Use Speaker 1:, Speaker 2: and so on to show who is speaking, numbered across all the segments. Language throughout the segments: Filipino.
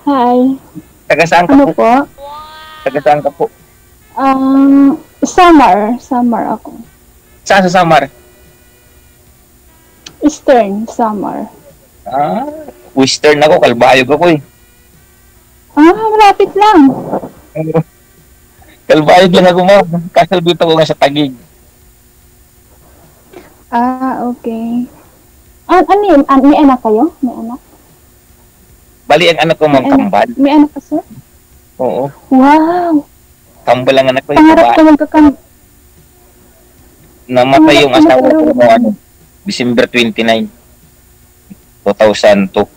Speaker 1: Hi.
Speaker 2: Taga saan ka
Speaker 1: Ano
Speaker 2: po?
Speaker 1: po?
Speaker 2: Taga saan ka po?
Speaker 1: Samar. Samar ako.
Speaker 2: Saan sa Samar?
Speaker 1: Eastern, Samar.
Speaker 2: Ah, Western ako, Kalbayog ako eh.
Speaker 1: Malapit lang.
Speaker 2: Kalbayog lang ako ma'am. Kasalbito ko nga sa Taguig.
Speaker 1: Okay. Ano yun? May anak kayo? May anak?
Speaker 2: Bali ang anak ko ma'am,
Speaker 1: May anak,
Speaker 2: kambal.
Speaker 1: may anak ka, sir?
Speaker 2: Oo,
Speaker 1: Wow!
Speaker 2: kambal ang anak ko.
Speaker 1: Pangarap ko
Speaker 2: Namatay yung
Speaker 1: pangarap
Speaker 2: asawa
Speaker 1: ko
Speaker 2: ko noong ano, December 29, 2002.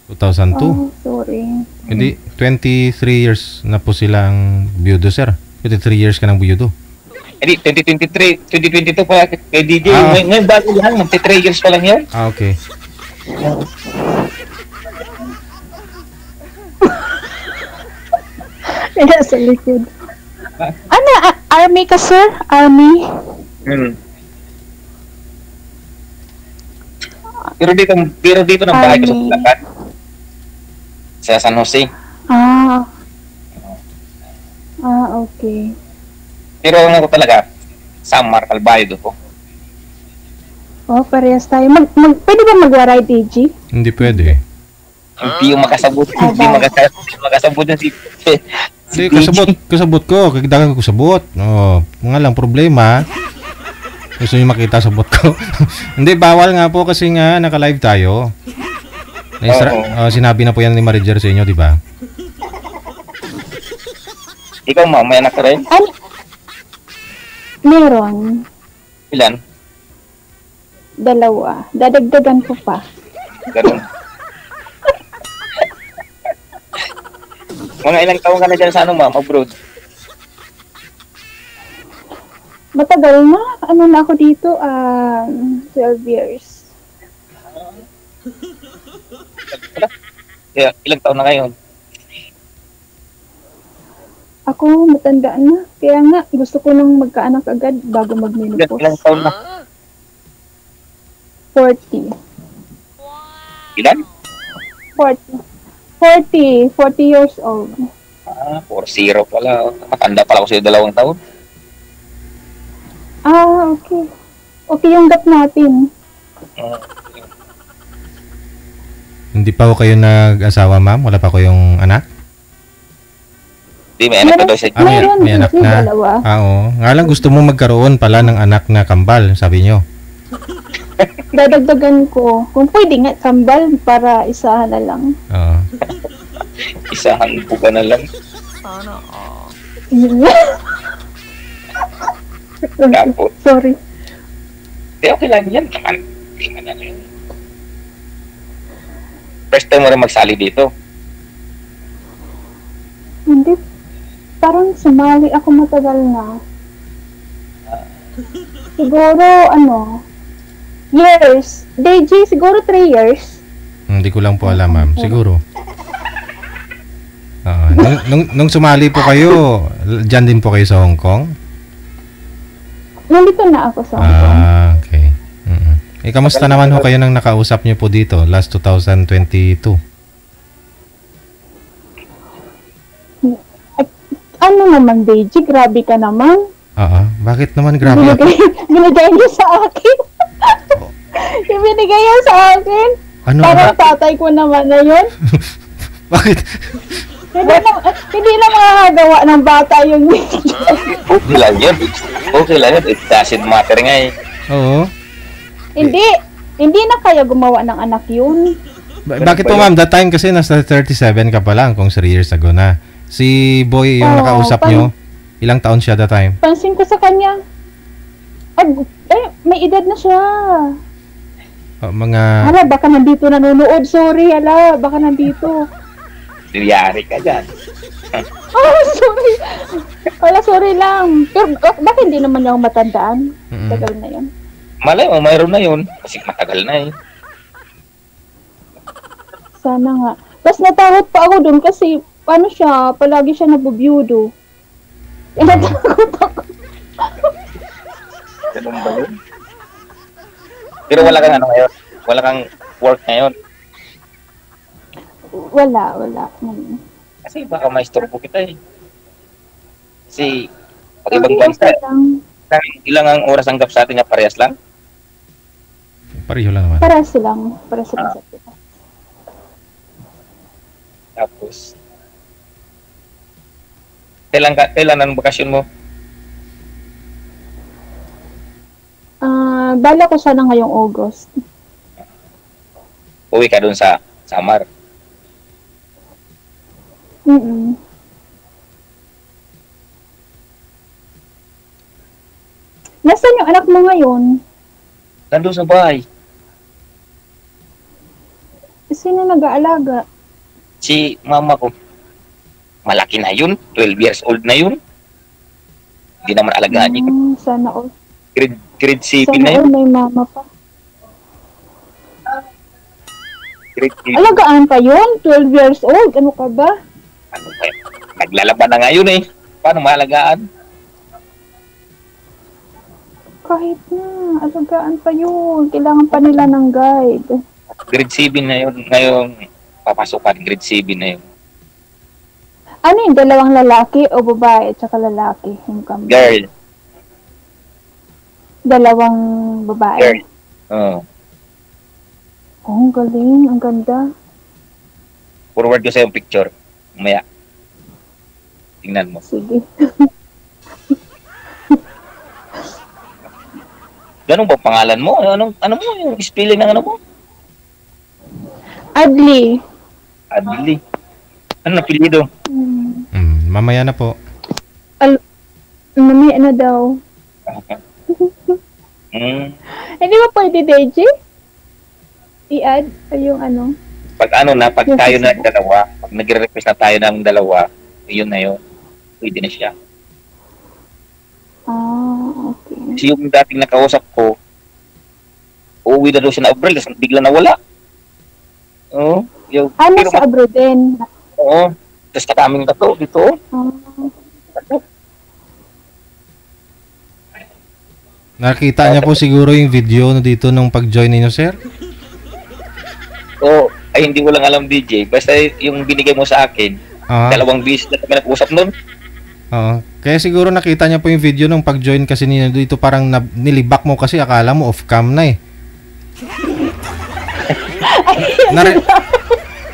Speaker 3: 2002.
Speaker 1: Oh, sorry.
Speaker 3: Hindi, 23 years na po silang biyudo, sir. 23 years ka ng biyudo.
Speaker 2: Hindi, 2023, 2022 pa kay DJ.
Speaker 3: Ah.
Speaker 2: Ngayon bago lang, 3 years pa lang yan.
Speaker 3: Okay.
Speaker 1: Kaya sa likod. Ano? Army ka, sir? Army?
Speaker 2: Hmm. Pero dito ng bahay ko sa
Speaker 1: Army.
Speaker 2: Bulacan. Sa San Jose.
Speaker 1: Okay.
Speaker 2: Pero ano ko talaga, Samar, Calbayog ako.
Speaker 1: Oh, parehas tayo. Pwede ba mag-ride, AG?
Speaker 3: Hindi pwede.
Speaker 2: Hindi yung makasabot. Hindi makasabot na si...
Speaker 3: Hindi, kasabot ko. Kagdagan ko sabot. Oh, nga lang problema. Gusto niyo makita sabot ko. Hindi, bawal nga po kasi nga naka-live tayo. Sinabi na po yan ni Marijer sa inyo, di ba?
Speaker 2: Ikaw ma, may anak ka rin?
Speaker 1: Meron.
Speaker 2: Ilan?
Speaker 1: 2. Dadagdagan ko pa.
Speaker 2: Ganun. Mga ilang taon ka na dyan sa ano ma'am, abroad?
Speaker 1: Matagal na. Ano na ako dito? 12 years.
Speaker 2: Kaya, ilang taon na ngayon?
Speaker 1: Ako, matanda na. Kaya nga, gusto ko nang magkaanak agad bago
Speaker 2: Ilang
Speaker 1: mag-menopause.
Speaker 2: taon na?
Speaker 1: 40.
Speaker 2: Ilan?
Speaker 1: 40 years old.
Speaker 2: 4-0 pala. Matanda pala ako sa'yo 2 taon.
Speaker 1: Okay. Okay yung gap natin.
Speaker 3: Hindi pa ko kayo nag-asawa, ma'am? Wala pa ko yung anak?
Speaker 2: Hindi, may anak ka daw siya.
Speaker 1: Meron,
Speaker 3: may anak
Speaker 1: may
Speaker 3: na.
Speaker 1: dalawa.
Speaker 3: Oo. Nga lang gusto mo magkaroon pala ng anak na kambal, sabi nyo.
Speaker 1: Dadagdagan ko. Kung pwede nga, kambal para isahan na lang.
Speaker 3: Oo.
Speaker 2: Isahan po ka na lang. Tapos,
Speaker 1: Sorry.
Speaker 2: okay lang yan. Hindi man na yun. First time mo rin magsali dito.
Speaker 1: Hindi. Parang sumali ako matagal na. Siguro, years. DJ, siguro 3 years.
Speaker 3: Hindi ko lang po alam, ma'am. Siguro. Nung sumali po kayo, dyan din po kayo sa Hong Kong?
Speaker 1: Nandito na ako sa Hong Kong.
Speaker 3: Okay. Kamusta naman ho kayo nang nakausap niyo po dito last 2022?
Speaker 1: Ano naman, DJ? Grabe ka naman.
Speaker 3: Bakit naman grabe?
Speaker 1: Binigay niyo sa akin. Yung binigay niyo sa akin.
Speaker 3: Ano?
Speaker 1: Parang tatay ko naman na yun.
Speaker 3: Bakit?
Speaker 1: Hindi na makakagawa ng bata yung
Speaker 2: Okay lang yun. Okay lang yun. It doesn't matter nga eh.
Speaker 3: Oo.
Speaker 1: Hindi na kaya gumawa ng anak yun.
Speaker 3: Bakit po, ma'am? That time kasi nasa 37 ka pa lang kung 3 years ago na. Si Boy yung nakausap nyo, ilang taon siya that time?
Speaker 1: Pansin ko sa kanya. May edad na siya. Hala, baka nandito nanonood. Sorry, baka nandito.
Speaker 2: Diyari ka dyan.
Speaker 1: Sorry. Sorry lang. Pero bakit hindi naman niya ako matandaan? Tagal na yun.
Speaker 2: Malay mo, mayroon na yun. Kasi matagal na eh.
Speaker 1: Sana nga. Tapos natakot pa ako dun kasi palagi siya nabubiyudo. Natakot ako.
Speaker 2: Ganun ba yun? Pero wala kang ngayon? Wala kang work ngayon?
Speaker 1: Wala.
Speaker 2: Kasi baka maistorbo kita eh. Kasi pag ibang
Speaker 1: Okay,
Speaker 2: bansa,
Speaker 1: okay lang.
Speaker 2: ilang ang oras ang gap sa atin niya parehas lang.
Speaker 3: Pareho lang naman.
Speaker 1: Para silang sa kita.
Speaker 2: Tapos, kailan ang bakasyon mo?
Speaker 1: Bala ko sana ngayong August.
Speaker 2: Uwi ka dun sa Samar.
Speaker 1: Mm. Nasaan yung anak mo ngayon?
Speaker 2: Nandun sa bahay.
Speaker 1: Sino nag-aalaga?
Speaker 2: Si mama ko. Malaki na yun. 12 years old na yun. Hindi naman alagaan niya.
Speaker 1: Sana all.
Speaker 2: Grade 7
Speaker 1: Sana
Speaker 2: na yun.
Speaker 1: all may mama pa.
Speaker 2: Grade 7.
Speaker 1: Alagaan pa yun? 12 years old? Ano ka ba?
Speaker 2: Ano ba yun? Naglalaban na ngayon eh. Paano maalagaan?
Speaker 1: Kahit na, alagaan pa yun. Kailangan pa nila ng guide.
Speaker 2: Grade 7 na yun. Ngayong papasukan. Grade 7 na yun.
Speaker 1: Ano yung dalawang lalaki o babae at saka lalaki? Yung kambal?
Speaker 2: Girl.
Speaker 1: Dalawang babae?
Speaker 2: Girl. Oo.
Speaker 1: Oh, ang galing. Ang ganda.
Speaker 2: Forward ko sa yung picture. Umaya. Tingnan mo.
Speaker 1: Sige.
Speaker 2: Ganun ba pangalan mo? Ano mo? Yung spelling ng ano mo?
Speaker 1: Adli.
Speaker 2: Adli. Ano na apelyido?
Speaker 3: Mamaya na po.
Speaker 1: Mamaya na daw. Hindi ba pwede, DJ? I-add yung ano?
Speaker 2: Pag tayo na dalawa, pag nagre-request na tayo ng dalawa, yun na yun. Pwede na siya.
Speaker 1: Okay.
Speaker 2: Kasi yung dating nakausap ko, uuwi na daw siya na Abril, tapos bigla nawala. Oo.
Speaker 1: Nasa abroad din.
Speaker 2: Oo. Tapos kaming tato dito.
Speaker 3: Nakita niya po siguro yung video na dito nung pag-join ninyo, sir?
Speaker 2: Oo. Ay, hindi ko lang alam, DJ. Basta yung binigay mo sa akin, dalawang bis na kami nag-usap nun.
Speaker 3: Oo. Kaya siguro nakita niya po yung video nung pag-join kasi ninyo dito, parang nilibak mo kasi akala mo off-cam na eh.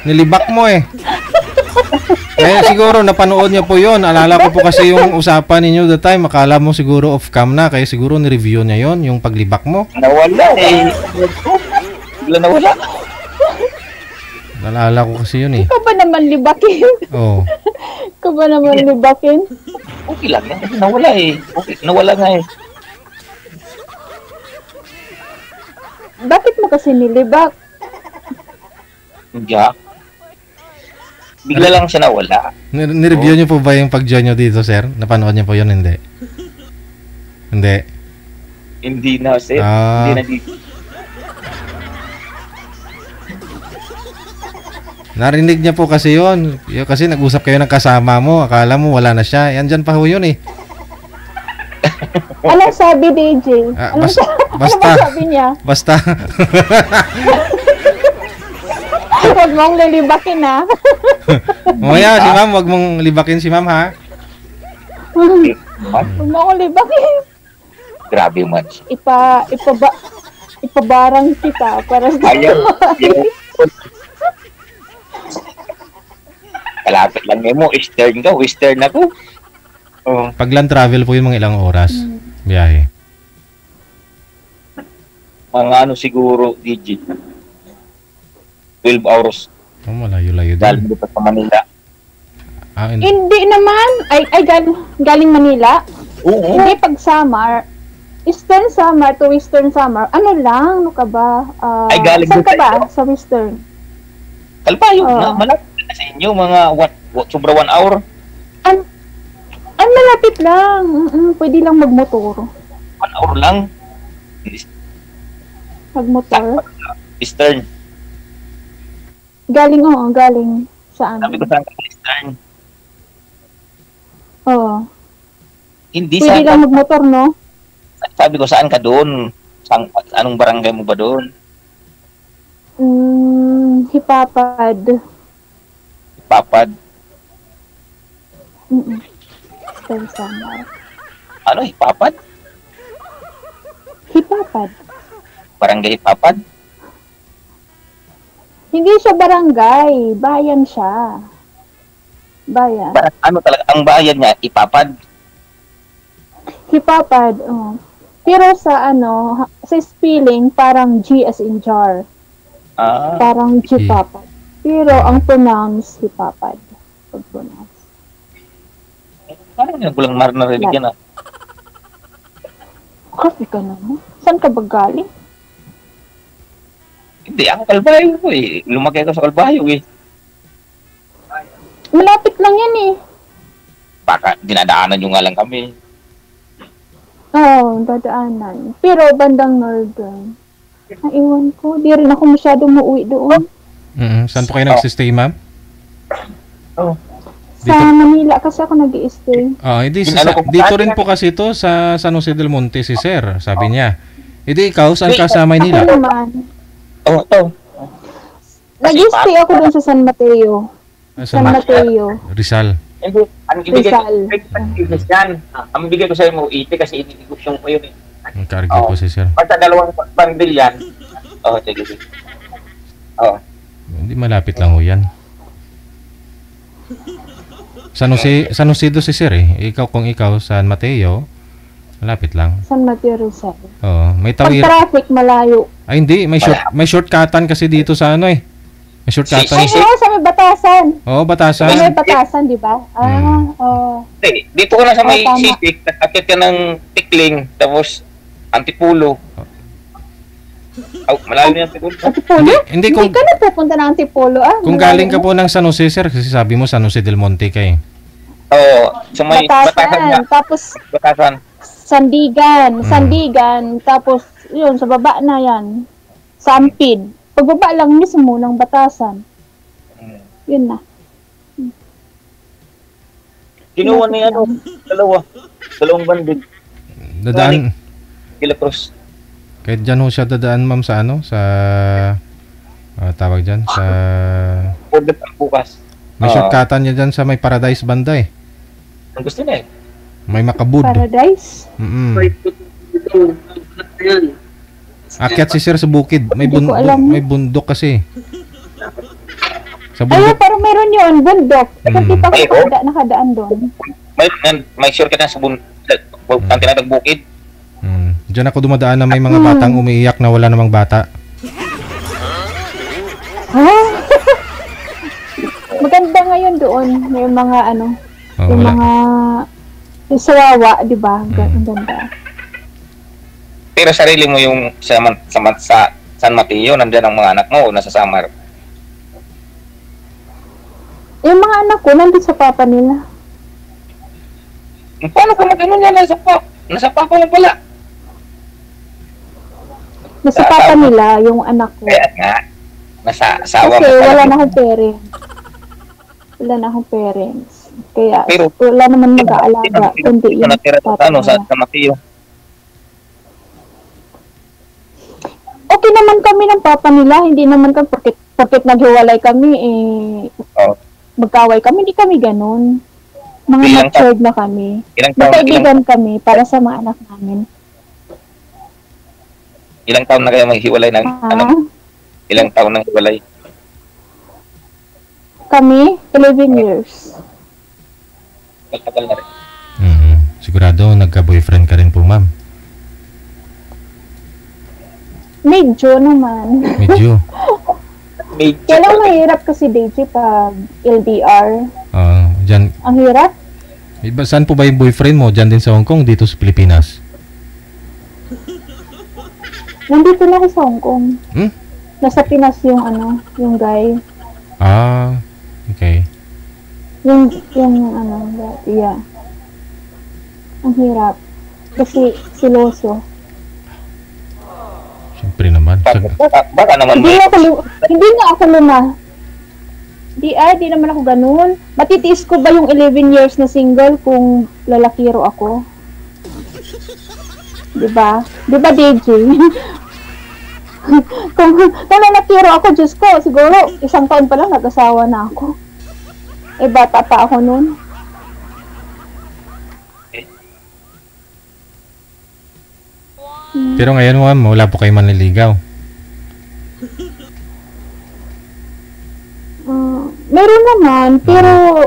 Speaker 3: Nilibak mo eh. Kaya siguro napanood niya po yon. Alala ko po kasi yung usapan ninyo the time. Akala mo siguro off-cam na. Kaya siguro ni-review niya yon yung paglibak mo.
Speaker 2: Nawala eh. Bigla nawala.
Speaker 3: Nalala ko kasi yun eh.
Speaker 1: Ikaw ba naman libakin?
Speaker 3: Oo.
Speaker 1: Ikaw ba naman libakin?
Speaker 2: Okay lang. Nawala eh. Okay, nawala nga eh.
Speaker 1: Bakit mo kasi nilibak?
Speaker 2: Hindi. Bigla lang siya nawala.
Speaker 3: Ni-review niyo po ba yung pag-join niyo dito, sir? Napanood niyo po yun? Hindi. Hindi.
Speaker 2: Hindi na, sir. Hindi na dito.
Speaker 3: Narinig niya po kasi yun. Kasi nag-usap kayo ng kasama mo. Akala mo wala na siya. Yan dyan pa ho yun eh.
Speaker 1: Anong sabi, DJ? Ano sabi niya?
Speaker 3: Basta.
Speaker 1: Huwag mong lilibakin, ha?
Speaker 3: Mamaya, si ma'am, huwag mong libakin si ma'am, ha?
Speaker 1: Huwag mo akong libakin.
Speaker 2: Grabe man.
Speaker 1: Ipabarang kita para sa
Speaker 2: Kalapit lang mo. Eastern ka. Western ako.
Speaker 3: Pag land travel po yung mga ilang oras. Biyahe.
Speaker 2: Mga siguro, digit. 12 hours.
Speaker 3: Malayo-layo din.
Speaker 2: Galing dito sa Manila.
Speaker 1: Hindi naman. Ay galing Manila?
Speaker 2: Oo.
Speaker 1: Hindi pag summer. Eastern summer to Western summer. Ano lang? Ano ka ba?
Speaker 2: Ay, galing
Speaker 1: saan ka
Speaker 2: doon
Speaker 1: ba? Sa Western?
Speaker 2: Kalpayo. Malapit na sa inyo. Mga sobra 1 hour.
Speaker 1: Malapit lang. Pwede lang magmotor.
Speaker 2: 1 hour lang.
Speaker 1: Magmotor?
Speaker 2: Eastern.
Speaker 1: Galing sa
Speaker 2: Sabi ko
Speaker 1: amin.
Speaker 2: saan ka Eastern.
Speaker 1: Oo.
Speaker 2: Hindi
Speaker 1: Pwede
Speaker 2: saan
Speaker 1: lang
Speaker 2: ka.
Speaker 1: magmotor, no?
Speaker 2: Sabi ko saan ka doon. Anong barangay mo ba doon?
Speaker 1: Hipapad.
Speaker 2: Hipapad.
Speaker 1: Spring Summer.
Speaker 2: Ano, Hipapad?
Speaker 1: Hipapad.
Speaker 2: Barangay Hipapad?
Speaker 1: Hindi siya barangay. Bayan siya. Bayan.
Speaker 2: Ano talaga, ang bayan niya, Hipapad.
Speaker 1: Hipapad, Pero sa sa spelling, parang G as in jar. Parang Hipapad. Pero ang pronounce, Hipapad. Pag-pronounce.
Speaker 2: Parang yung bulang mar na rinig yan,
Speaker 1: Grabe ka naman. Saan ka ba galing?
Speaker 2: Hindi, ako Kalbayo ko eh. Lumaki ako sa Kalbayo eh.
Speaker 1: Malapit lang yan eh.
Speaker 2: Baka dinadaanan nyo nga lang kami.
Speaker 1: Oo, dadaanan. Pero bandang northern. Naiwan ko. Di rin ako masyadong muuwi doon.
Speaker 3: Saan po kayo nagsistay, ma'am?
Speaker 1: Sa Manila kasi ako nag-i-stay.
Speaker 3: Hindi, dito rin po kasi to sa San Jose del Monte si Sir, sabi niya. Hindi, ikaw, saan ka sa Maynila?
Speaker 1: Ako naman. Nag-i-stay ako doon sa San Mateo. San Mateo.
Speaker 3: Rizal.
Speaker 2: Hindi, ang ibigay
Speaker 1: Rizal.
Speaker 2: Ang ibigay ko sa'yo mo, 80 kasi inigusyon ko yun eh.
Speaker 3: Ang cargo po si Sir.
Speaker 2: Pagka dalawang bundle yan, sige.
Speaker 3: Hindi, malapit lang ho yan. San Jose do si Sir eh. Kung ikaw, San Mateo, malapit lang.
Speaker 1: San Mateo Rizal.
Speaker 3: May
Speaker 1: Pag
Speaker 3: tawid.
Speaker 1: traffic, malayo.
Speaker 3: Ay hindi, may shortcutan kasi dito sa ano eh. May shortcutan.
Speaker 1: Ay, sa may Batasan.
Speaker 3: Batasan.
Speaker 1: May Batasan, di ba?
Speaker 2: Hindi, dito ka na sa may
Speaker 1: tama.
Speaker 2: sisik, akit ka ng Tikling, tapos Antipulo. Malayo na yung Antipulo.
Speaker 1: Antipolo?
Speaker 3: Hindi,
Speaker 1: Hindi ka na pupunta ng Antipolo,
Speaker 3: Kung galing ka po ng San Jose, Sir, kasi sabi mo San Jose del Monte ka eh.
Speaker 2: Sa may Batasan nga.
Speaker 1: Tapos
Speaker 2: Batasan.
Speaker 1: Sandigan, tapos yun, sa baba na yan. Sampid. Pagbaba lang mismo ng Batasan. Yun na.
Speaker 2: Ginawa na yan, dalawang bandit.
Speaker 3: Dadaan.
Speaker 2: Kila Cruz.
Speaker 3: Kahit dyan ho siya dadaan, ma'am, sa sa tawag dyan, sa
Speaker 2: Order ang bukas.
Speaker 3: may shortcutan niya dyan sa may Paradise banda eh.
Speaker 2: Ang gusto niya eh.
Speaker 3: May Makabud.
Speaker 1: Paradise?
Speaker 3: Akyat si Sir sa bukid. May bundok kasi. Sa
Speaker 1: Ay,
Speaker 3: bundok.
Speaker 1: parang meron yun, bundok. Kasi pa ko nakadaan doon.
Speaker 2: May shortcut na sa ang tinatag bukid.
Speaker 3: Diyan ako dumadaan na may mga batang umiiyak na wala namang bata.
Speaker 1: Maganda ngayon doon. May mga yung
Speaker 3: Wala.
Speaker 1: mga yung sawawa, di ba? Ang ganda.
Speaker 2: Pero sarili mo yung sa San Mateo, nandiyan ang mga anak mo o nasa Samar?
Speaker 1: Yung mga anak ko, nandun sa papa nila.
Speaker 2: Paano ka mag-ano yan? Nasa papa mo pala.
Speaker 1: Nasa papa nila, yung anak ko.
Speaker 2: Kaya nga, nasa asawa
Speaker 1: Kasi
Speaker 2: mo pala.
Speaker 1: wala na akong parents. Wala na akong parents. Kaya
Speaker 2: Pero,
Speaker 1: wala naman mag-aalaga. Kundi
Speaker 2: Ito
Speaker 1: yung
Speaker 2: natira
Speaker 1: papa
Speaker 2: sa
Speaker 1: nila.
Speaker 2: San Mateo.
Speaker 1: Okay naman kami ng papa nila. Hindi naman kami, porket naghiwalay kami, magkaway kami. Hindi kami ganun. Mga
Speaker 2: Ilang
Speaker 1: matured na kami. Magkaibigan kami para sa mga anak namin.
Speaker 2: Ilang taon na kayo maghiwalay ng ilang taon nang hiwalay?
Speaker 1: Kami, 11 years.
Speaker 2: Tagal na rin.
Speaker 3: Sigurado nagka-boyfriend ka rin po, ma'am.
Speaker 1: Medyo naman.
Speaker 3: Medyo.
Speaker 1: Kaya lang mahirap kasi DJ pag LDR.
Speaker 3: Dyan.
Speaker 1: Ang hirap.
Speaker 3: Saan po ba yung boyfriend mo? Dyan din sa Hong Kong, dito sa Pilipinas?
Speaker 1: Nandito na ako sa Hong Kong. Nasa Pinas yung yung guy.
Speaker 3: Okay.
Speaker 1: Yung yeah. Ang hirap. Kasi siloso.
Speaker 3: Siyempre naman.
Speaker 2: Baka naman
Speaker 1: Hindi nga ako luma. Di naman ako ganun. Matitiis ko ba yung 11 years na single kung lalakiro ako? Diba? Diba, DJ? kung lalakiro ako, Diyos ko, siguro isang taon pa lang nag-asawa na ako. Eh, bata pa ako noon.
Speaker 3: Pero ngayon, ma'am, wala po kayo manliligaw.
Speaker 1: Meron naman, pero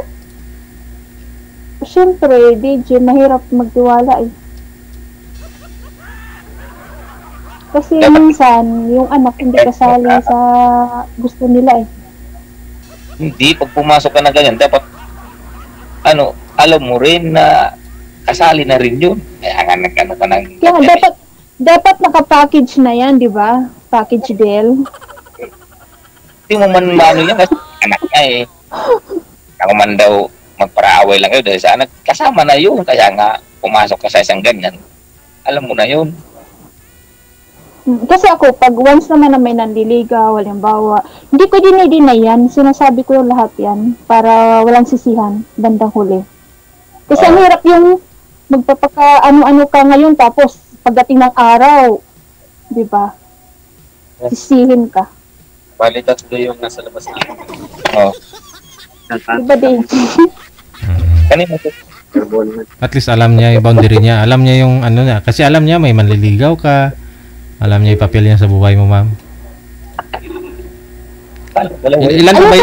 Speaker 1: siyempre, DJ, mahirap magtiwala eh. Kasi minsan, yung anak hindi kasali sa gusto nila eh.
Speaker 2: Hindi, pag pumasok ka na ganyan, dapat, alam mo rin na kasali na rin yun. Kaya nga nagkano ka ng...
Speaker 1: Kaya dapat naka-package na yan, di ba? Package deal.
Speaker 2: Hindi mo man maano yan kasi anak niya eh. Ako man daw magparaaway lang kayo dahil sa anak, kasama na yun. Kaya nga, pumasok ka sa isang ganyan. Alam mo na yun.
Speaker 1: Kasi ako, pag once naman na may nandiligaw, halimbawa, hindi ko dinay yan. Sinasabi ko yung lahat yan para walang sisihan bandang huli. Kasi ang hirap yung magpapaka ano-ano ka ngayon tapos pagdating ng araw, di ba? Sisihin ka.
Speaker 4: Bali, tatlo yung nasa labas na.
Speaker 2: Oh.
Speaker 1: Di ba, DJ?
Speaker 2: Kanina po.
Speaker 3: At least alam niya yung boundary niya. Alam niya yung ano niya. Kasi alam niya may manliligaw ka. Alam niya yung papel niya sa buhay mo, ma'am. Ilan po ba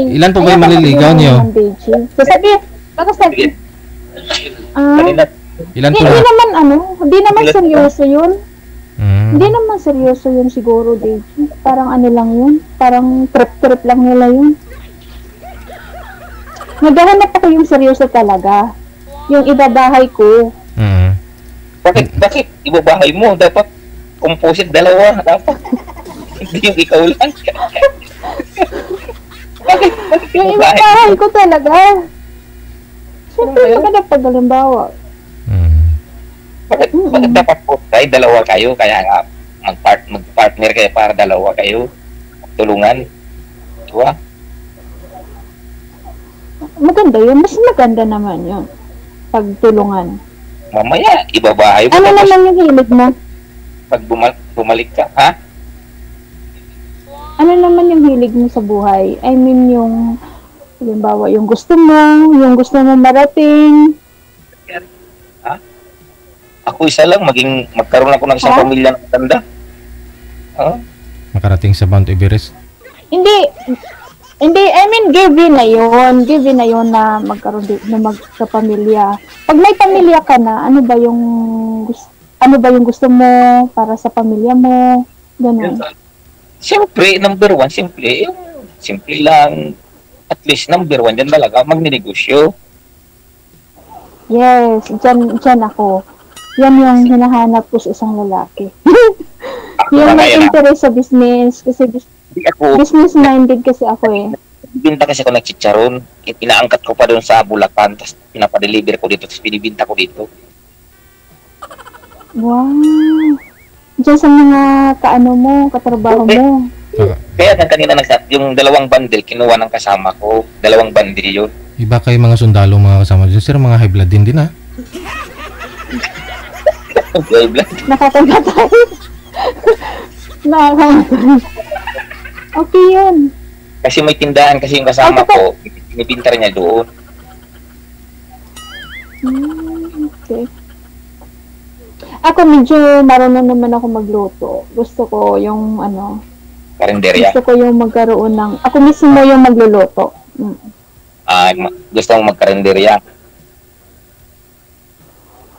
Speaker 3: ilan po ba yung manliligaw niyo?
Speaker 1: Sabi, baka sabi,
Speaker 3: Ilan po
Speaker 1: hindi
Speaker 3: na?
Speaker 1: naman hindi naman seryoso yun. Hindi naman seryoso yun siguro, DJ. Parang ano lang yun. Parang trip-trip lang nila yun. Naghahanap ako yung seryoso talaga. Yung ibabahay ko.
Speaker 2: Bakit? Ibabahay mo. Dapat composite dalawa. Dapat. Hindi yung ikaw lang. Bakit
Speaker 1: Yung ibabahay ko talaga. Siyempre, maganda pag halimbawa.
Speaker 2: Bakit dapat po tayo, dalawa kayo, kaya nga mag-partner kayo para dalawa kayo, tulungan, diba?
Speaker 1: Maganda yun, mas maganda naman yun, pagtulungan.
Speaker 2: Mamaya, ibabahay mo.
Speaker 1: Ano naman yung hilig mo?
Speaker 2: Pag bumalik ka, ha?
Speaker 1: Ano naman yung hilig mo sa buhay? I mean, yung, halimbawa, yung gusto mo marating.
Speaker 2: Ako isa lang, magkaroon ako ng isang pamilya na maganda.
Speaker 3: Makarating sa Mount Everest.
Speaker 1: Hindi, I mean, given na yun na magkaroon na magkapamilya. Pag may pamilya ka na, ano ba yung gusto mo para sa pamilya mo? Ganun.
Speaker 2: Siyempre, number one, simple lang, at least number one, dyan talaga, magninegosyo.
Speaker 1: Yes, dyan ako. Yan yung hinahanap ko sa isang lalaki. Yung may interest sa business, kasi business-minded kasi ako eh.
Speaker 2: Binta kasi ako ng chicharon, inaangkat ko pa doon sa Bulacan, tapos pinapadeliver ko dito, tapos binibinta ko dito.
Speaker 1: Wow! Diyan sa mga katrabaho mo.
Speaker 2: Kaya kanina yung dalawang bundle, kinuha ng kasama ko, dalawang bundle yun.
Speaker 3: Iba kayo mga sundalo mga kasama dyan. Sir, mga high blood din ha?
Speaker 1: Nakakagatay. Nakakagatay. Okay yun.
Speaker 2: Kasi may tindahan kasi yung kasama ko, binibinta rin niya doon.
Speaker 1: Okay. Ako medyo marunong naman ako magluto. Gusto ko yung
Speaker 2: karinderya.
Speaker 1: Gusto ko yung magkaroon ng, ako mismo yung magluluto.
Speaker 2: Gusto mong magkarinderya?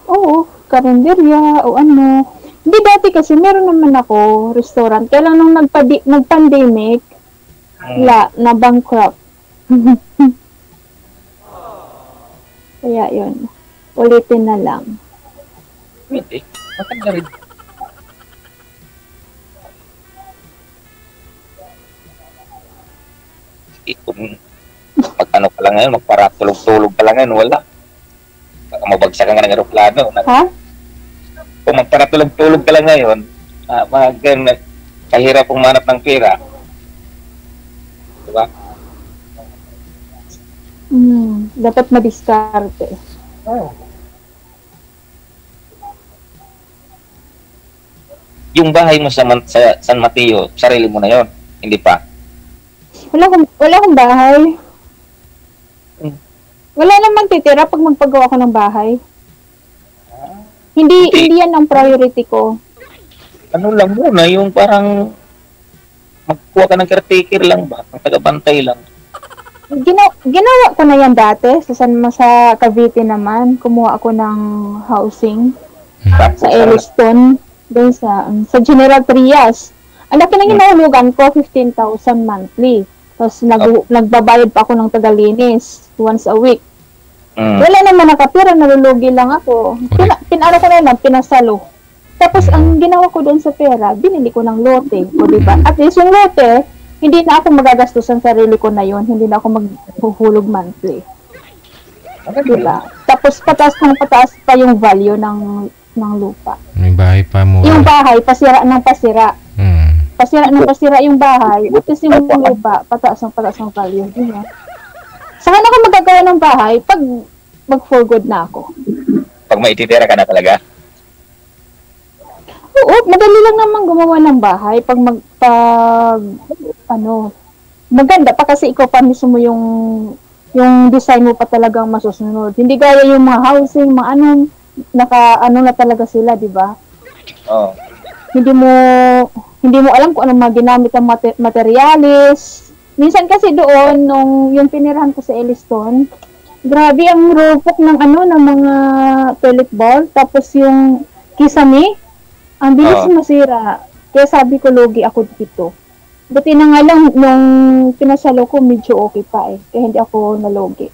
Speaker 1: Oo, karinderya o ano. Hindi dati kasi meron naman ako restaurant. Kaya lang nung nag-pandemic, na bankrupt. Kaya yun. Ulitin na lang.
Speaker 2: Hindi. Maganda rin. Kung mag-ano ka lang ngayon, magparatulog-tulog ka lang ngayon, wala. Baka mabagsak ka nga ng aeroplano.
Speaker 1: Ha?
Speaker 2: Kung magparatulog-tulog ka lang ngayon, kahirap pumanap ng pera. Diba?
Speaker 1: Dapat madiskarte.
Speaker 2: Yung bahay mo sa San Mateo, sarili mo na yon, hindi pa?
Speaker 1: Wala akong bahay. Wala namang titira pag magpagawa ko ng bahay. Hindi yan ang priority ko.
Speaker 2: Ano lang muna, yung parang magkuha ka ng caretaker lang ba? Ang tagabantay lang.
Speaker 1: Ginawa ko na yan dati. Sa Cavite naman, kumuha ako ng housing
Speaker 2: Tapos,
Speaker 1: sa Elliston. Doon sa General Trias. Ang laki na ginahulugan ko, 15,000 monthly. Tapos nagbabayad pa ako ng tagalinis once a week. Wala naman nakatira, nalulugi lang ako. Pinalo ko na lang, pinasalo. Tapos ang ginawa ko doon sa pera, binili ko ng lote. O diba? At least yung lote, hindi na ako magagastos ang sarili ko na yon, hindi na ako maghuhulog monthly. Diba? Tapos pataas pa yung value ng lupa.
Speaker 3: May bahay pa mo.
Speaker 1: Yung bahay, pasira ng pasira. Pasira ng pasira yung bahay. Tapos yung lupa, pataas ng value. Diba? Saan ako magagawa ng bahay pag mag-for good na ako?
Speaker 2: Pag maititira ka na talaga.
Speaker 1: Oo, madali lang naman gumawa ng bahay pag maganda pa kasi ikaw pa mismo yung design mo pa talagang masusunod. Hindi gaya yung mga housing, mga na talaga sila, di ba?
Speaker 2: Oo.
Speaker 1: Hindi mo alam kung anong mga ginamit ang materialis. Minsan kasi doon nung yung pinirahan ko sa Elliston, grabe ang rupok ng ng mga toilet bowl, tapos yung kisame, ang bilis masira. Kaya sabi ko, lugi ako dito. Buti na nga lang, nung pinasalo ko, medyo okay pa eh. Kaya hindi ako nalugi.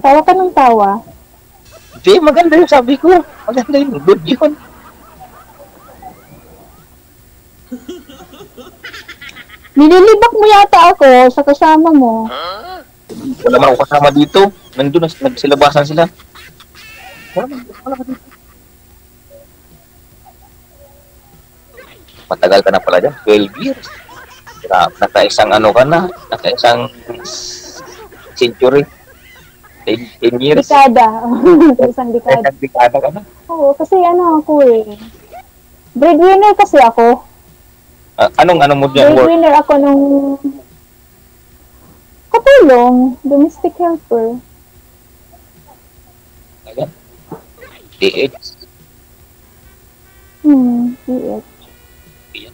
Speaker 1: Tawa ka ng tawa.
Speaker 2: Hindi, maganda yung sabi ko. Maganda yung good yun.
Speaker 1: Nililibak mo yata ako sa kasama mo.
Speaker 2: Wala man ako kasama dito. Nandun na nagsilabasan sila. Wala ka dito. Matagal ka na pala dyan. 12 years. Nakaisang ka na. Nakaisang century. 10 years.
Speaker 1: Dekada. Isang dekada.
Speaker 2: Dekada ka na.
Speaker 1: Oo, kasi ako eh. Breadwinner kasi ako.
Speaker 2: Anong mo dyan work?
Speaker 1: Breadwinner ako nung katulong, domestic helper.
Speaker 2: Ayan. DH.
Speaker 1: DH.
Speaker 2: Ayan.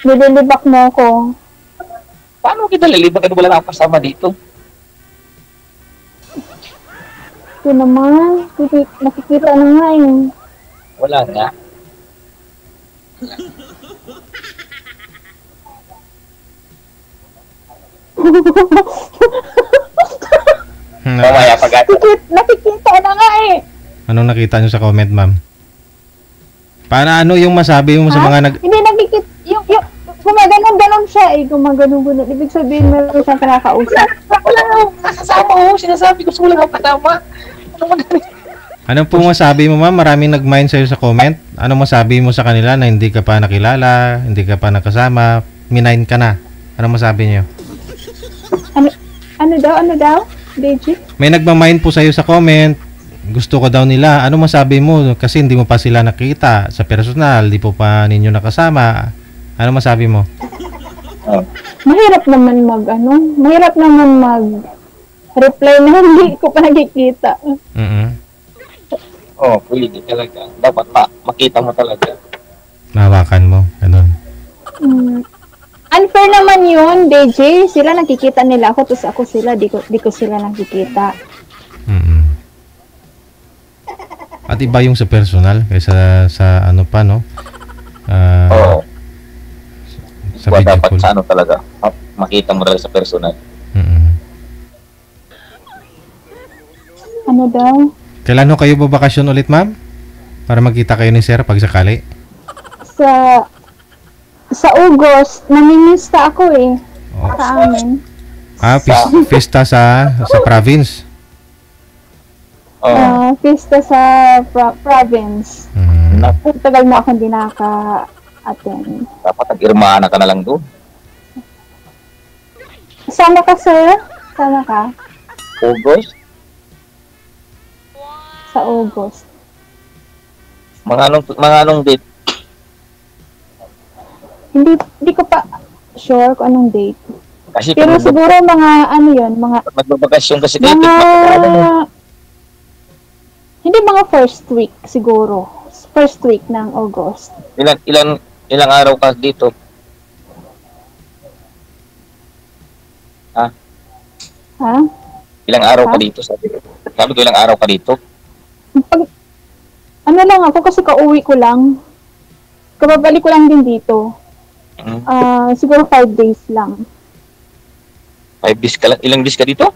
Speaker 1: Nililibak mo ako.
Speaker 2: Paano kita lalibag? Ano wala na ako kasama dito?
Speaker 1: Ito naman, nakikita na nga eh.
Speaker 2: Wala nga. Mamaya pag
Speaker 1: Nakikita na nga eh.
Speaker 3: Anong nakita nyo sa comment, ma'am? Paano yung masabi mo sa mga
Speaker 1: Hindi nakikita. Yung gumaganon-ganon siya eh. Gumaganon-ganon. Ibig sabihin meron siyang nakakausap.
Speaker 2: Wala nga. Nakasama ko. Sinasabi ko sa wala nga kasama.
Speaker 3: Anong po masabi mo, ma'am? Maraming nag-mind sa'yo sa comment. Anong masabi mo sa kanila na hindi ka pa nakilala, hindi ka pa nakasama, minine ka na? Anong masabi niyo?
Speaker 1: Ano daw? Deji?
Speaker 3: May nagmamind po sa'yo sa comment. Gusto ko daw nila. Ano masabi mo? Kasi hindi mo pa sila nakita sa personal. Di po pa ninyo nakasama. Ano masabi mo?
Speaker 1: Mahirap naman mag-reply na hindi ko pa nakikita.
Speaker 2: Pwede talaga. Dapat makita mo talaga.
Speaker 3: Mahawakan mo. Ganun.
Speaker 1: Unfair naman yun, DJ. Sila nakikita nila ako, tapos ako sila, di ko sila nakikita.
Speaker 3: At iba yung sa personal kaysa sa ano pa, no? Sa video
Speaker 2: dapat
Speaker 3: call.
Speaker 2: sa talaga. Makita mo talaga sa personal.
Speaker 1: Ano daw?
Speaker 3: Kailan ho kayo babakasyon ulit, ma'am? Para magkita kayo ni sir pag sakali?
Speaker 1: Sa August, namimista ako eh. Sa amin.
Speaker 3: Fiesta sa province.
Speaker 1: Fiesta sa province. Tagal na ako hindi naka-attend.
Speaker 2: Dapat nag-irmana ka na lang doon.
Speaker 1: Sama ka, sir? Sama ka?
Speaker 2: August?
Speaker 1: Sa August.
Speaker 2: Mga anong date?
Speaker 1: Hindi ko pa sure kung anong date.
Speaker 2: Kasi
Speaker 1: Pero
Speaker 2: pag
Speaker 1: siguro mga ano yun,
Speaker 2: magbabakasyon kasi kayo,
Speaker 1: mga
Speaker 2: ano,
Speaker 1: hindi mga first week siguro. First week ng August.
Speaker 2: ilang araw ka dito?
Speaker 1: Ha?
Speaker 2: Ilang araw ka
Speaker 1: Ha?
Speaker 2: dito? Sabi ko, ilang araw ka dito?
Speaker 1: Pag, ano lang ako kasi kauwi ko lang. Kababalik ko lang din dito.
Speaker 2: Hmm.
Speaker 1: Siguro 5 days lang.
Speaker 2: 5 days ka lang? Ilang days ka dito?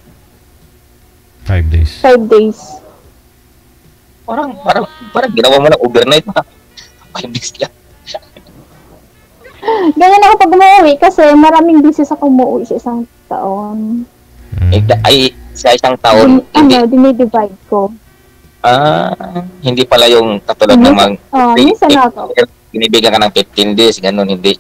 Speaker 3: 5 days.
Speaker 1: 5 days.
Speaker 2: Parang ginawa mo lang overnight ha. 5 days lang.
Speaker 1: Ganyan ako pag umuwi kasi maraming beses ako umuwi sa isang taon.
Speaker 2: Ay, sa isang taon,
Speaker 1: Dinidivide ko.
Speaker 2: hindi pala yung katulad ng mga
Speaker 1: Minsan ako.
Speaker 2: binibigyan ka ng 15 days, ganun, hindi.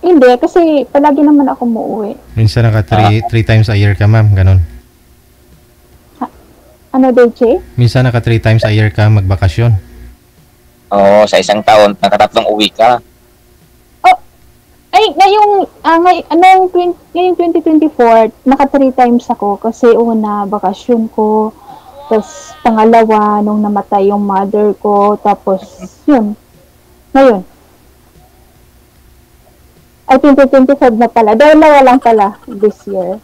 Speaker 1: Hindi, kasi palagi naman ako umuwi.
Speaker 3: Minsan naka 3 times a year ka, ma'am, ganun.
Speaker 1: Ano, DJ?
Speaker 3: Minsan naka 3 times a year ka magbakasyon.
Speaker 2: Oo, sa isang taon, nakatatlong uwi ka.
Speaker 1: Ay, ngayong 2024, naka 3 times ako kasi una, bakasyon ko. Tapos, pangalawa, nung namatay yung mother ko. Tapos, yun. Ngayon. Ay, 2025 na pala. Dalawa lang pala this year.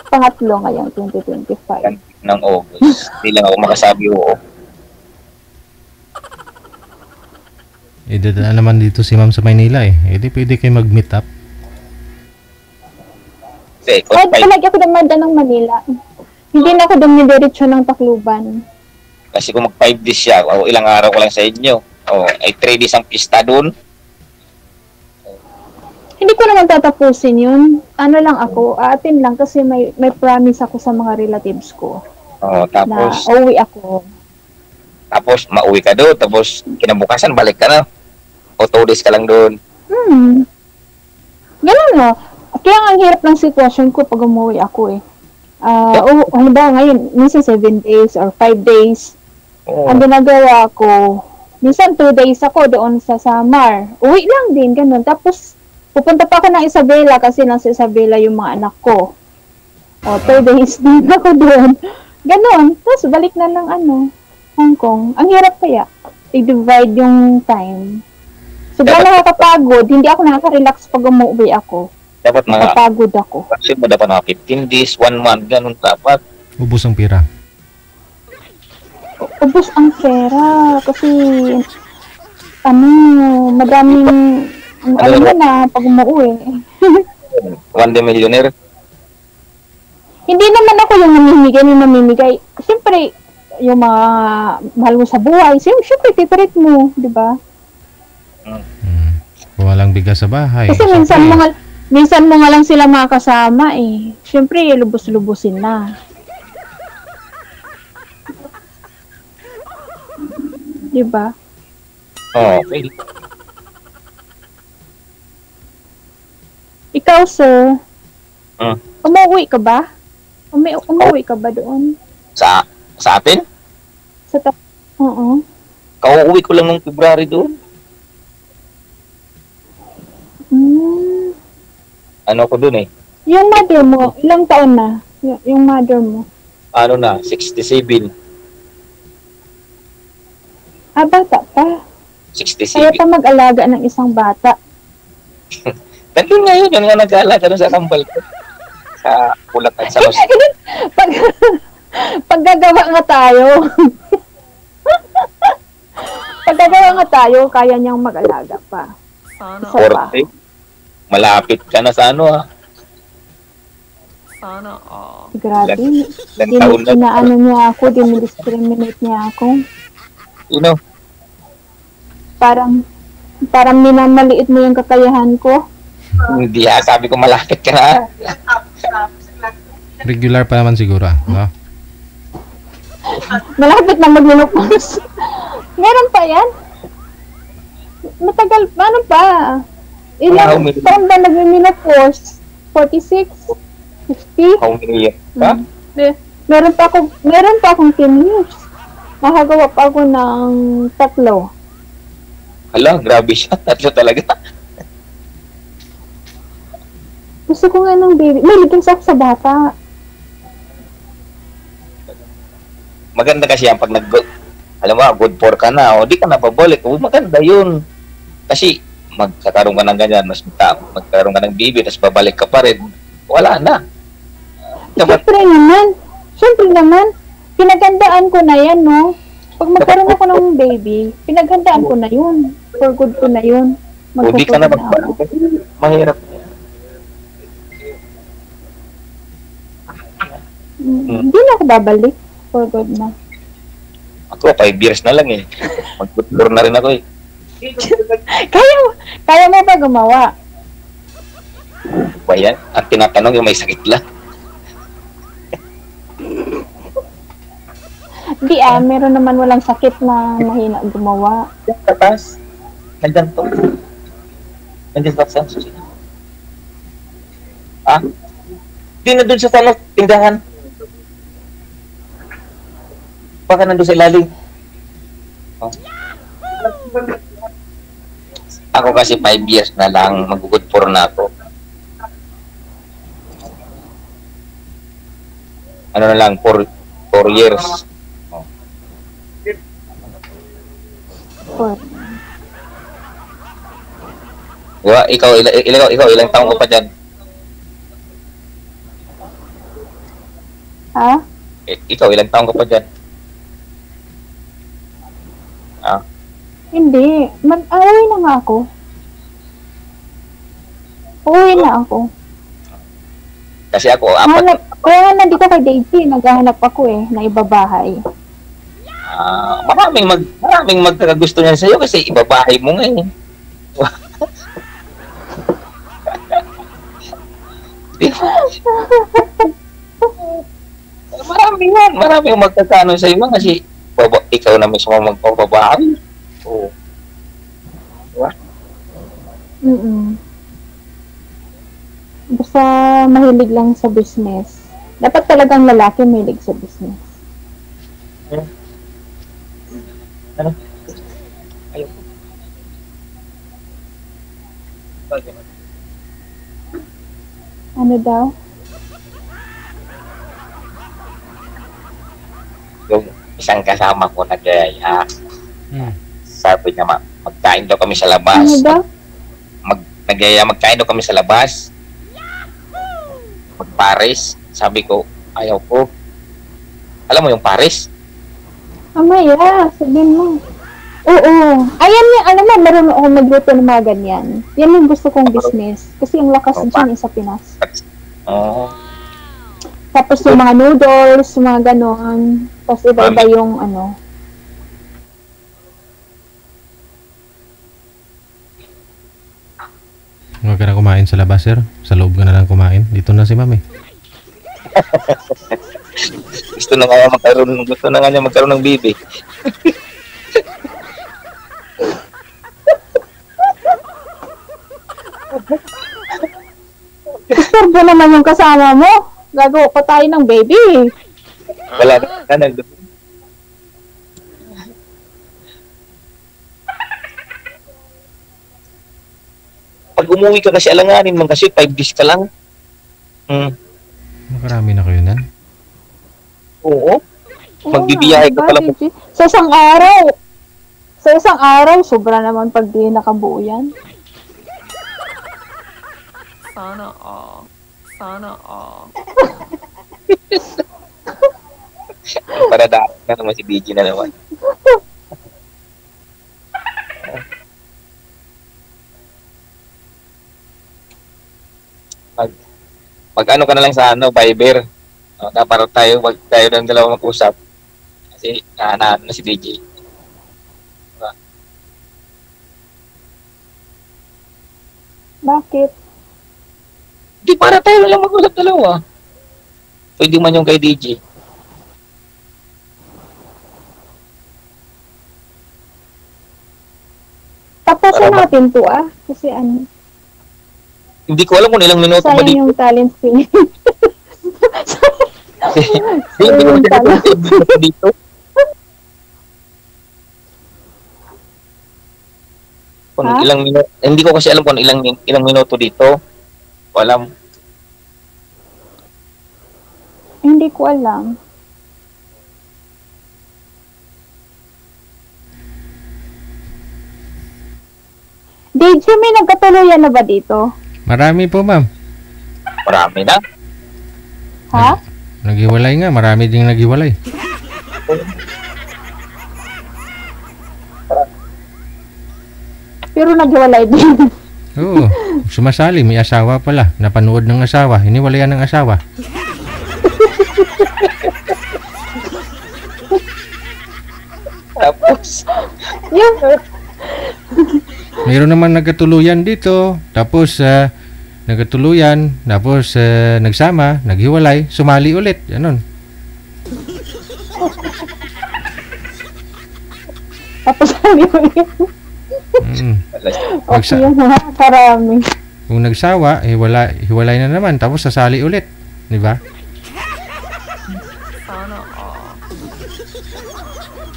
Speaker 1: Pangatlo ngayon, 2025.
Speaker 2: Ng August. Hindi lang ako makasabi oo.
Speaker 3: Dadaan naman dito si ma'am sa Maynila eh. Di pwede kayo mag-meet up.
Speaker 2: Kasi,
Speaker 1: Ay, palagi ako dumada ng Manila. Hindi na ako dumidiretso ng Tacloban.
Speaker 2: kasi kung mag 5 days siya, o ilang araw ko lang sa inyo. Ay 3 days ang pista doon.
Speaker 1: Hindi ko naman tatapusin yun. Ano lang ako, aatin lang kasi may promise ako sa mga relatives ko na
Speaker 2: Tapos
Speaker 1: uuwi ako.
Speaker 2: mauwi ka doon, tapos kinabukasan balik ka na. O 2 days ka lang doon.
Speaker 1: Ganun no. Kaya nga ang hirap ng sitwasyon ko pag umuwi ako eh. Halimbawa ngayon, minsan 7 days or 5 days. Ang ginagawa ko, minsan 2 days ako doon sa Samar. Uwi lang din, ganun. Tapos, pupunta pa ako ng Isabela kasi nasa Isabela yung mga anak ko. 2 days din ako doon. Ganun. Tapos, balik na ng Hong Kong. Ang hirap kaya. I-divide yung time. Sobrang nakakapagod. Hindi ako nakaka-relax pag umuwi ako.
Speaker 2: Dapat
Speaker 1: Nakapagod ako.
Speaker 2: kasi mo dapat mga 15 days, 1 month, ganun dapat.
Speaker 3: Ubus ang pira.
Speaker 1: Ubus ang pera. Kasi, madaming, alam mo na, pag umuwi.
Speaker 2: One day millionaire.
Speaker 1: Hindi naman ako yung namimigay. Siyempre, yung mga mahal mo sa buhay, siyempre, titreat mo, di ba?
Speaker 3: Kung walang bigas sa bahay.
Speaker 1: Kasi minsan mo nga lang sila makakasama eh. Siyempre, lubos-lubusin na. Di ba?
Speaker 2: Okay.
Speaker 1: Ikaw, sir,
Speaker 2: Hmm.
Speaker 1: umuwi ka ba? Umuwi ka ba doon?
Speaker 2: Sa atin?
Speaker 1: Oo.
Speaker 2: Kauuwi ko lang nung February doon. Ano ko doon eh?
Speaker 1: Yung mother mo, ilang taon na? Yung mother mo?
Speaker 2: Ano na, 67.
Speaker 1: Bata pa.
Speaker 2: 67.
Speaker 1: Kaya pa mag-alaga ng isang bata.
Speaker 2: Nandun nga yun nga nag-aalaga doon sa kambal ko. Sa Bulacan, sa Los.
Speaker 1: Paggagawa nga tayo. Paggagawa nga tayo, kaya niyang mag-alaga pa.
Speaker 5: Sana
Speaker 1: Isa pa.
Speaker 2: 40. Malapit ka na sa
Speaker 5: Sana
Speaker 1: Grabe.
Speaker 2: Ilang taon na.
Speaker 1: Inaano niya ako, dinidiscriminate niya ako. Parang minamaliit mo yung kakayahan ko.
Speaker 2: Hindi sabi ko malapit ka na.
Speaker 3: Regular pa naman siguro, no?
Speaker 1: Malapit na mag-menopause. Meron pa yan? Matagal, ano pa? Ilang taon ba nag-menopause? 46? 50?
Speaker 2: How many years? Ha?
Speaker 1: Meron pa akong 10 years. Nakagawa pa ako ng 3.
Speaker 2: Hala, grabe siya. 3 talaga.
Speaker 1: Gusto ko nga ng baby. May ligtas ako sa bata.
Speaker 2: Maganda kasi yan pag alam mo, good for ka na, o di ka na babalik. O, maganda yun. Kasi, magkakaroon ka ng ganyan, magkaroon ka ng baby, tapos babalik ka pa rin. Wala na. Dapat,
Speaker 1: Siyempre naman, pinaghandaan ko na yan, no? Pag magkaroon ako ng baby, pinaghandaan ko na yun. For good ko na yun.
Speaker 2: o di ka na
Speaker 1: Magpupunta
Speaker 2: magbalik. Mahirap.
Speaker 1: Hindi na ako babalik. For good na.
Speaker 2: Ako, 5 years na lang eh. Mag-good for na rin ako eh.
Speaker 1: Kaya mo ba gumawa?
Speaker 2: Ba yan? Ang tinatanong yung may sakit lang.
Speaker 1: Hindi meron naman walang sakit na mahina gumawa.
Speaker 2: Diyan sa taas. Nandyan to. Nandyan pa sa susunod. Ah? Di na dun sa tanong, tindahan. Baka nandun sa ilalim. Oh. Ako kasi 5 years na lang, mag-good for na ako. Ano na lang, 4 years.
Speaker 1: For,
Speaker 2: Diba? Ikaw, ilang taong ka pa dyan?
Speaker 1: ha?
Speaker 2: Ikaw, ilang taong ka pa dyan? Ah?
Speaker 1: Hindi. Uwi na nga ako. Uwi na ako.
Speaker 2: Kasi ako, 4.
Speaker 1: Kaya nga nandito kay Daisy, naghahanap ako na ibabahay.
Speaker 2: Maraming magkakagusto niyan sa'yo kasi ibabahay mo nga eh. Maraming magkakano sa'yo mga kasi ikaw na mismo magpapabahay. Oo. Diba?
Speaker 1: Basta mahilig lang sa business. Dapat talagang lalaki mahilig sa business.
Speaker 2: Ano? Ayaw.
Speaker 1: Ano daw?
Speaker 2: Yung isang kasama ko nagaya. Sabi niya, magkain daw kami sa labas.
Speaker 1: Ano daw?
Speaker 2: Magkain daw kami sa labas. Mag-Paris. Sabi ko, ayaw ko. Alam mo yung Paris?
Speaker 1: Amaya, sabihin mo. Oo. Ayan yung, alam mo, marunong ako magluto ng mga ganyan. Yan yung gusto kong business. Kasi ang lakas dyan sa Pinas.
Speaker 2: Oo.
Speaker 1: Tapos yung mga noodles, mga ganon. Tapos iba-iba yung ano.
Speaker 3: Huwag ka na kumain sa labas, sir. Sa loob ka na lang kumain. Dito na si mami.
Speaker 2: Gusto na nga niya magkaroon ng bibi.
Speaker 1: Disturbo naman yung kasama mo. Gagawa pa tayo ng baby.
Speaker 2: Wala na. Pag umuwi ka kasi alanganin man kasi 5 days ka lang.
Speaker 3: Makarami na kayo nan.
Speaker 2: Oo. Magbibiyahe ka pala.
Speaker 1: Sa isang araw. Sa isang araw, sobra naman pag di nakabuo yan.
Speaker 5: Sana all. Sana all.
Speaker 2: Para dahil na naman si DJ na naman. Pag ano ka na lang sa Viber. Para tayo ng dalawa mag-usap. Kasi nahanaan na si DJ. Diba?
Speaker 1: Bakit?
Speaker 2: Di para tayo lang mag-usap dalawa. Pwede man yung kay DJ.
Speaker 1: Tapasin natin to kasi ano.
Speaker 2: Hindi ko alam kung ilang minuto ba
Speaker 1: Sayang
Speaker 2: dito.
Speaker 1: yung talent singing.
Speaker 2: Hindi ko alam dito. kung
Speaker 1: Ha?
Speaker 2: ilang minuto, hindi ko kasi alam kung ilang minuto dito. Walang,
Speaker 1: Hindi ko alam. DJ, may nagkatuluyan na ba dito?
Speaker 3: Marami po, ma'am.
Speaker 2: marami na.
Speaker 1: Ha?
Speaker 3: Naghiwalay nga, marami ding naghiwalay.
Speaker 1: Pero naghiwalay din.
Speaker 3: Oo, sumasali, may asawa pala. Napanood ng asawa, hiniwalayan ng asawa.
Speaker 2: Tapos,
Speaker 1: Yung,
Speaker 3: Mayroon naman nagkatuluyan dito, tapos nagkatuluyan, tapos nagsama, naghiwalay, sumali ulit, ganun.
Speaker 1: tapos sabi ko yun.
Speaker 3: Mm.
Speaker 1: Okay yung mga karami.
Speaker 3: Kung nagsawa, hiwalay na naman, tapos sasali ulit, di ba?
Speaker 5: Sana all.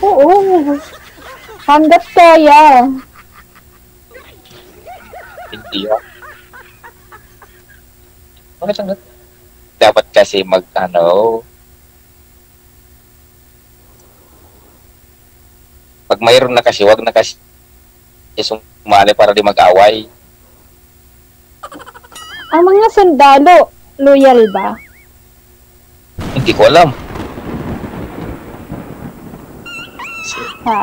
Speaker 1: Oo. Hanggat kaya.
Speaker 2: hindi yun. Bakit ang dapat kasi pag mayroon na kasi, wag na kasi sumali para di mag-away.
Speaker 1: Ang mga sundalo, loyal ba?
Speaker 2: Hindi ko alam.
Speaker 1: Ha?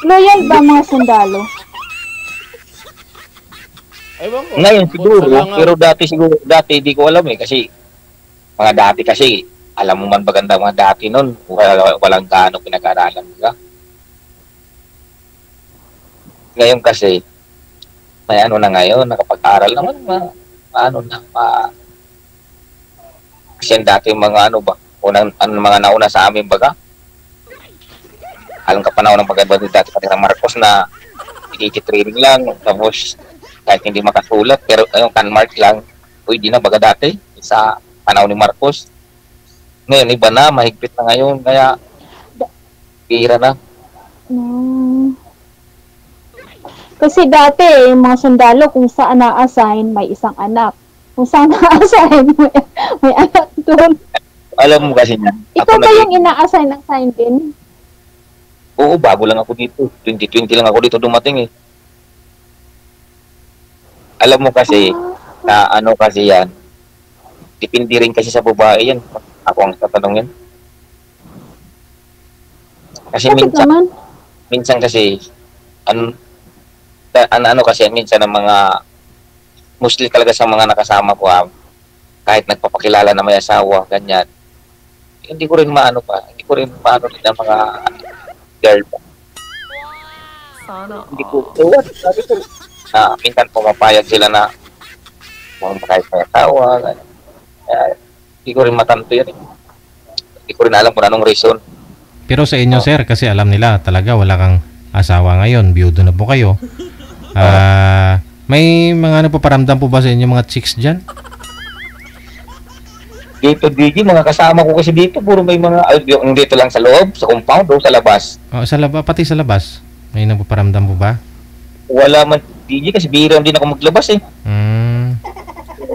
Speaker 1: Loyal ba ang mga sundalo?
Speaker 6: Ewan ko.
Speaker 2: Ngayon siguro,
Speaker 6: Kung sa
Speaker 2: pero dati di ko alam eh, kasi mga dati kasi, alam mo man baganda mga dati nun, walang gaano pinag-aralan nila. Ngayon kasi, may ano na ngayon, nakapag-aral naman, kasi yung dati yung mga mga nauna sa amin baga, alam ka panahon ng paganda dati pati ng Marcos na training lang, tapos kahit hindi makasulat, pero yung Canmark lang, pwede na baga dati, sa panahon ni Marcos. Ngayon, iba na, mahigpit na ngayon, kaya pira na.
Speaker 1: Hmm. Kasi dati, yung mga sundalo, kung saan na-assign, may isang anak. Kung saan na-assign, may anak doon.
Speaker 2: Alam mo kasi niya,
Speaker 1: Ikaw ba yung ina-assign din?
Speaker 2: oo, bago lang ako dito. 2020 lang ako dito dumating eh. Alam mo kasi, na ano kasi yan, depende rin kasi sa babae yan. Ako ang tatanungin. Kasi
Speaker 1: Bakit naman?
Speaker 2: minsan kasi, ano kasi, minsan ng mga Muslim talaga sa mga nakasama ko, kahit nagpapakilala na may asawa, ganyan. Hindi ko rin maano din ang mga girl pa.
Speaker 5: Sana
Speaker 2: Hindi ko,
Speaker 5: all.
Speaker 2: sabi ko, minsan pumapayag sila na kahit may asawa, ganyan. Kaya, hindi ko rin matanto yan. Hindi ko rin alam kung anong reason.
Speaker 3: Pero sa inyo, sir, kasi alam nila talaga wala kang asawa ngayon, biyudo na po kayo. May mga paparamdam po ba sa inyo mga chicks dyan?
Speaker 2: Dito, DJ, mga kasama ko kasi dito, puro may mga, yung dito lang sa loob, sa compound, o sa labas.
Speaker 3: Oh, pati sa labas. May nagpaparamdam po ba?
Speaker 2: Wala man, DJ, kasi bihira din ako maglabas eh.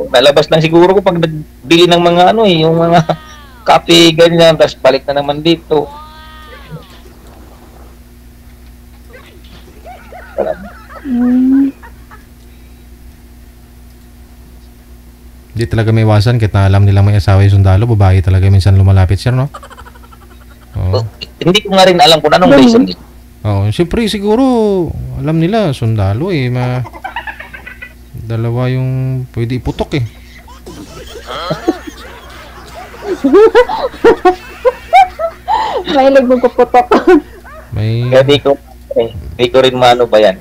Speaker 2: Nalabas lang siguro ko pag nagbili ng mga yung mga kape, ganyan, tapos balik na naman dito.
Speaker 1: Hmm.
Speaker 3: Hindi talaga may iwasan kahit na alam nilang may asawa yung sundalo, babae talaga minsan lumalapit, sir, no? Oo.
Speaker 2: Hindi ko nga rin alam kung anong reason din.
Speaker 3: Oo, siyempre siguro alam nila sundalo eh, dalawa yung pwede iputok eh.
Speaker 1: Mahilig magpuputok.
Speaker 3: May
Speaker 2: Kaya di ko rin maano ba yan,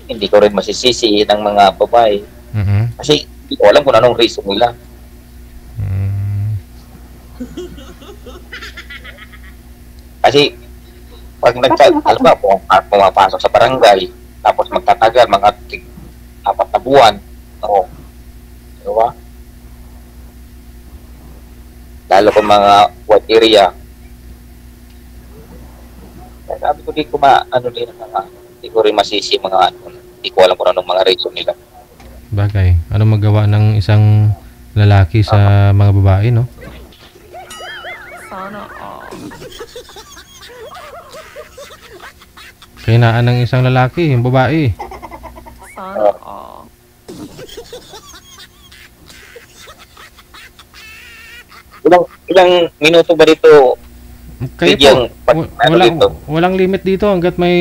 Speaker 2: hindi ko rin masisisi ng mga babae. Kasi hindi ko alam kung anong reason nila. Kasi pag alam ba, pumapasok sa barangay, tapos magtatagal, mga 4 na buwan, oo. Diba? Lalo kung mga white area. Kaya sabi ko, di ko rin masisi mga Hindi ko alam kung anong mga reason nila.
Speaker 3: Bagay. Ano magawa ng isang lalaki sa mga babae, no?
Speaker 5: Sana all.
Speaker 3: Kahinaan ng isang lalaki, yung babae.
Speaker 5: Sana all.
Speaker 2: Ilang minuto ba dito?
Speaker 3: Kayo
Speaker 2: Bigyan,
Speaker 3: po,
Speaker 2: dito?
Speaker 3: walang limit dito hanggat may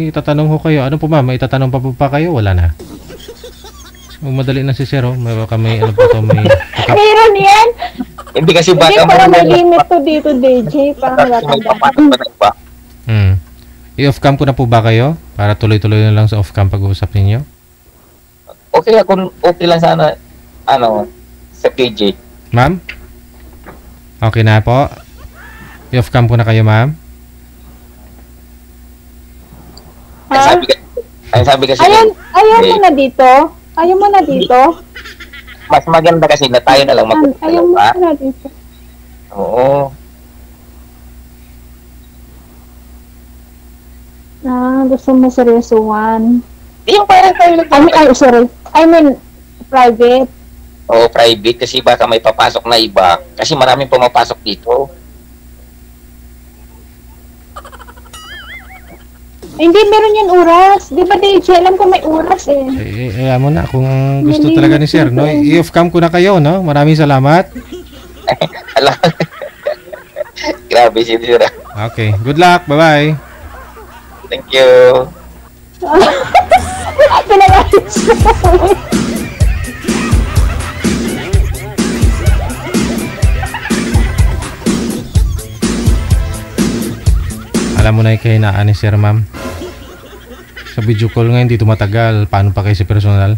Speaker 3: itatanong ho kayo. Ano po ma'am, may itatanong pa kayo? Wala na. Madali na si Sir, oh. May baka may ano po to, may
Speaker 1: Meron yan!
Speaker 2: Hindi kasi
Speaker 1: Hindi,
Speaker 2: baka
Speaker 1: para may limit to dito, DJ. Para
Speaker 2: may
Speaker 1: matanda.
Speaker 2: papasok pa na iba.
Speaker 3: I-off-cam ko na po ba kayo? Para tuloy-tuloy na lang sa off-cam pag-uusap ninyo?
Speaker 2: Okay, okay lang sana, sa PJ.
Speaker 3: Ma'am? Okay na po? I-off-cam ko na kayo, ma'am?
Speaker 1: Ha?
Speaker 2: Ang sabi kasi,
Speaker 1: Ayaw mo na dito? Ayaw mo na dito?
Speaker 2: mas maganda kasi na tayo na lang
Speaker 1: Ayaw mo
Speaker 2: magpapalaw.
Speaker 1: na dito.
Speaker 2: Oo.
Speaker 1: Gusto mo seryosohan.
Speaker 2: Yung parang tayo lang.
Speaker 1: Sorry. I mean, private.
Speaker 2: Oo, private kasi baka may papasok na iba. Kasi maraming pumapasok dito.
Speaker 1: Hindi, meron yan oras. Di ba, DJ? Alam ko may oras eh.
Speaker 3: Ayan mo na kung gusto talaga ni Sir, no? I-off-cam ko na kayo, no? Maraming salamat.
Speaker 2: Alam. Grabe si Dira.
Speaker 3: Okay. Good luck. Bye-bye.
Speaker 2: Thank you.
Speaker 1: Pinag-ayos ko.
Speaker 3: Alam mo na yung kahinaan ni Sir, ma'am. Sa video call nga hindi tumatagal. Paano pa kayo sa personal?